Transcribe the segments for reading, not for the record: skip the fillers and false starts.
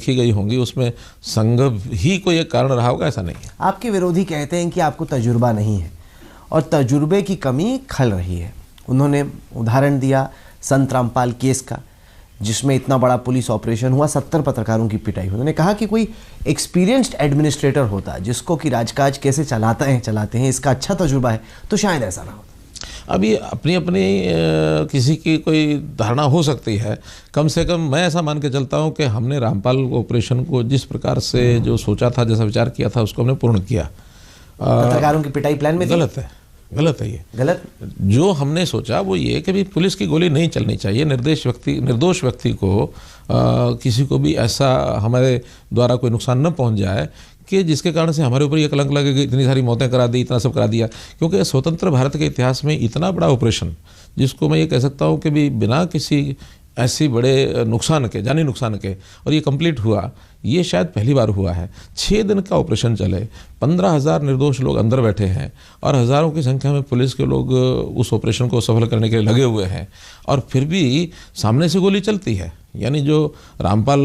की गई होंगी उसमें संघ ही कोई एक कारण रहा होगा, ऐसा नहीं है। आपके विरोधी कहते हैं कि आपको तजुर्बा नहीं है और तजुर्बे की कमी खल रही है। उन्होंने उदाहरण दिया संत रामपाल केस का, जिसमें इतना बड़ा पुलिस ऑपरेशन हुआ, 70 पत्रकारों की पिटाई हुई। उन्होंने कहा कि कोई एक्सपीरियंस्ड एडमिनिस्ट्रेटर होता जिसको कि राजकाज कैसे चलाते हैं इसका अच्छा तजुर्बा है तो शायद ऐसा ना होता। अभी अपनी अपनी किसी की कोई धारणा हो सकती है। कम से कम मैं ऐसा मान के चलता हूं कि हमने रामपाल ऑपरेशन को जिस प्रकार से जो सोचा था, जैसा विचार किया था, उसको हमने पूर्ण किया। पत्रकारों की पिटाई प्लान में गलत है ये गलत। जो हमने सोचा वो ये कि भी पुलिस की गोली नहीं चलनी चाहिए, निर्दोष व्यक्ति को किसी को भी ऐसा हमारे द्वारा कोई नुकसान न पहुंच जाए कि जिसके कारण से हमारे ऊपर ये कलंक लगे कि इतनी सारी मौतें करा दी, इतना सब करा दिया। क्योंकि स्वतंत्र भारत के इतिहास में इतना बड़ा ऑपरेशन, जिसको मैं ये कह सकता हूँ कि भी बिना किसी ऐसी बड़े नुकसान के, जानी नुकसान के, और ये कंप्लीट हुआ, ये शायद पहली बार हुआ है। 6 दिन का ऑपरेशन चले, 15,000 निर्दोष लोग अंदर बैठे हैं और हज़ारों की संख्या में पुलिस के लोग उस ऑपरेशन को सफल करने के लिए लगे हुए हैं, और फिर भी सामने से गोली चलती है। यानी जो रामपाल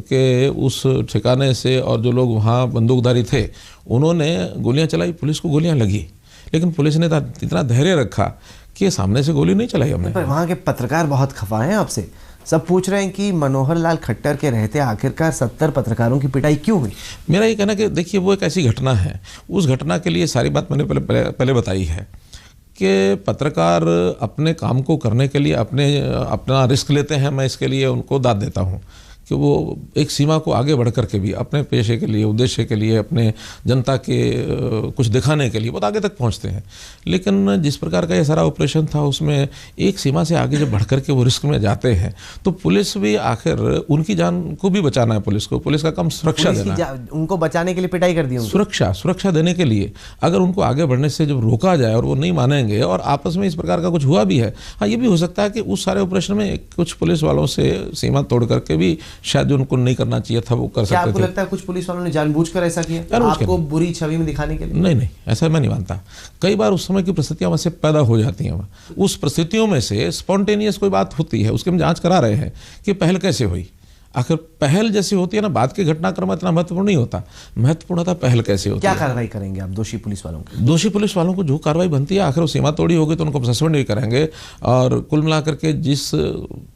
के उस ठिकाने से और जो लोग वहाँ बंदूकधारी थे, उन्होंने गोलियाँ चलाई, पुलिस को गोलियाँ लगी, लेकिन पुलिस ने इतना धैर्य रखा कि सामने से गोली नहीं चलाई हमने। पर वहाँ के पत्रकार बहुत खफा हैं आपसे। सब पूछ रहे हैं कि मनोहर लाल खट्टर के रहते आखिरकार 70 पत्रकारों की पिटाई क्यों हुई। मेरा ये कहना कि देखिए, वो एक ऐसी घटना है, उस घटना के लिए सारी बात मैंने पहले बताई है कि पत्रकार अपने काम को करने के लिए अपना रिस्क लेते हैं। मैं इसके लिए उनको दाद देता हूँ कि वो एक सीमा को आगे बढ़ कर के भी अपने पेशे के लिए, उद्देश्य के लिए, अपने जनता के कुछ दिखाने के लिए बहुत आगे तक पहुंचते हैं। लेकिन जिस प्रकार का ये सारा ऑपरेशन था, उसमें एक सीमा से आगे जब बढ़ कर के वो रिस्क में जाते हैं, तो पुलिस भी आखिर उनकी जान को भी बचाना है। पुलिस का काम सुरक्षा देना है। उनको बचाने के लिए पिटाई कर दी, सुरक्षा देने के लिए। अगर उनको आगे बढ़ने से जब रोका जाए और वो नहीं मानेंगे और आपस में इस प्रकार का कुछ हुआ भी है, हाँ, ये भी हो सकता है कि उस सारे ऑपरेशन में कुछ पुलिस वालों से सीमा तोड़ करके भी शायद उनको नहीं करना चाहिए था, वो कर सकते थे। आपको लगता है कुछ पुलिस वालों ने जानबूझकर ऐसा किया, आपको बुरी छवि में दिखाने के लिए? नहीं, ऐसा मैं नहीं मानता। कई बार उस समय की परिस्थितियां वैसे पैदा हो जाती हैं, उस परिस्थितियों में से स्पॉन्टेनियस कोई बात होती है, उसकी हम जांच करा रहे हैं कि पहल कैसे हुई। आखिर पहल जैसी होती है ना, बाद के घटनाक्रम इतना महत्वपूर्ण नहीं होता, महत्वपूर्ण होता पहल कैसे होती है। क्या कार्रवाई करेंगे आप दोषी पुलिस वालों की? दोषी पुलिस वालों को जो कार्रवाई बनती है, आखिर वो सीमा तोड़ी होगी तो उनको सस्पेंड भी करेंगे, और कुल मिलाकर के जिस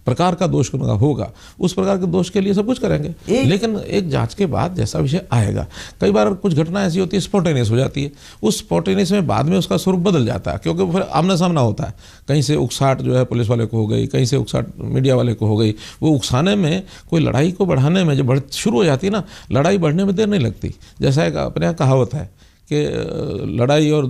प्रकार का दोष होगा उस प्रकार के दोष के लिए सब कुछ करेंगे। लेकिन एक जांच के बाद जैसा विषय आएगा, कई बार कुछ घटना ऐसी होती है स्पॉन्टेनियस हो जाती है, उस स्पॉन्टेनियस में बाद में उसका स्वरूप बदल जाता है, क्योंकि फिर आमना सामना होता है। कहीं से उकसाहट जो है पुलिस वाले को हो गई, कहीं से उकसाहट मीडिया वाले को हो गई। वो उकसाने में, कोई लड़ाई को बढ़ाने में जब शुरू हो जाती है ना, लड़ाई बढ़ने में देर नहीं लगती। जैसा एक अपने यहाँ कहावत है कि लड़ाई और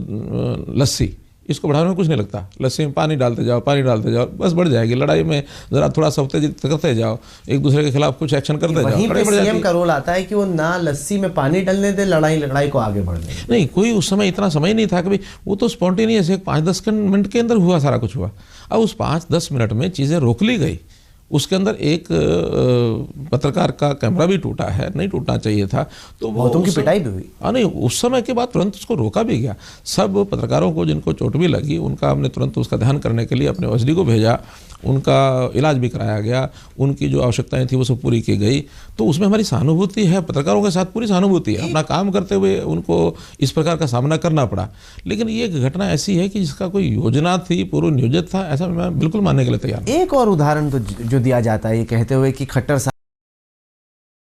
लस्सी, इसको बढ़ाने में कुछ नहीं लगता। लस्सी में पानी डालते जाओ, बस बढ़ जाएगी। लड़ाई में जरा थोड़ा सा उत्तेजित करते जाओ, एक दूसरे के खिलाफ कुछ एक्शन करते जाओ। वहीं पे सीएम का रोल आता है कि वो ना लस्सी में पानी डालने दे, लड़ाई को आगे बढ़ने नहीं। कोई उस समय इतना समय नहीं था कि वो तो स्पॉन्टेनियस एक 5-10 मिनट के अंदर हुआ, सारा कुछ हुआ। अब उस 5-10 मिनट में चीज़ें रोक ली गई। उसके अंदर एक पत्रकार का कैमरा भी टूटा है, नहीं टूटना चाहिए था, तो बहुतों की पिटाई भी हुई। नहीं, उस समय के बाद तुरंत उसको रोका भी गया। सब पत्रकारों को जिनको चोट भी लगी, उनका हमने तुरंत उसका ध्यान करने के लिए अपने ओएसडी को भेजा, उनका इलाज भी कराया गया, उनकी जो आवश्यकताएं थी वो सब पूरी की गई। तो उसमें हमारी सहानुभूति है, पत्रकारों के साथ पूरी सहानुभूति है। अपना काम करते हुए उनको इस प्रकार का सामना करना पड़ा। लेकिन ये एक घटना ऐसी है कि जिसका कोई योजना थी, पूर्व नियोजित था, ऐसा मैं बिल्कुल मानने के लिए तैयार हूं। एक और उदाहरण तो जो दिया जाता है ये कहते हुए कि खट्टर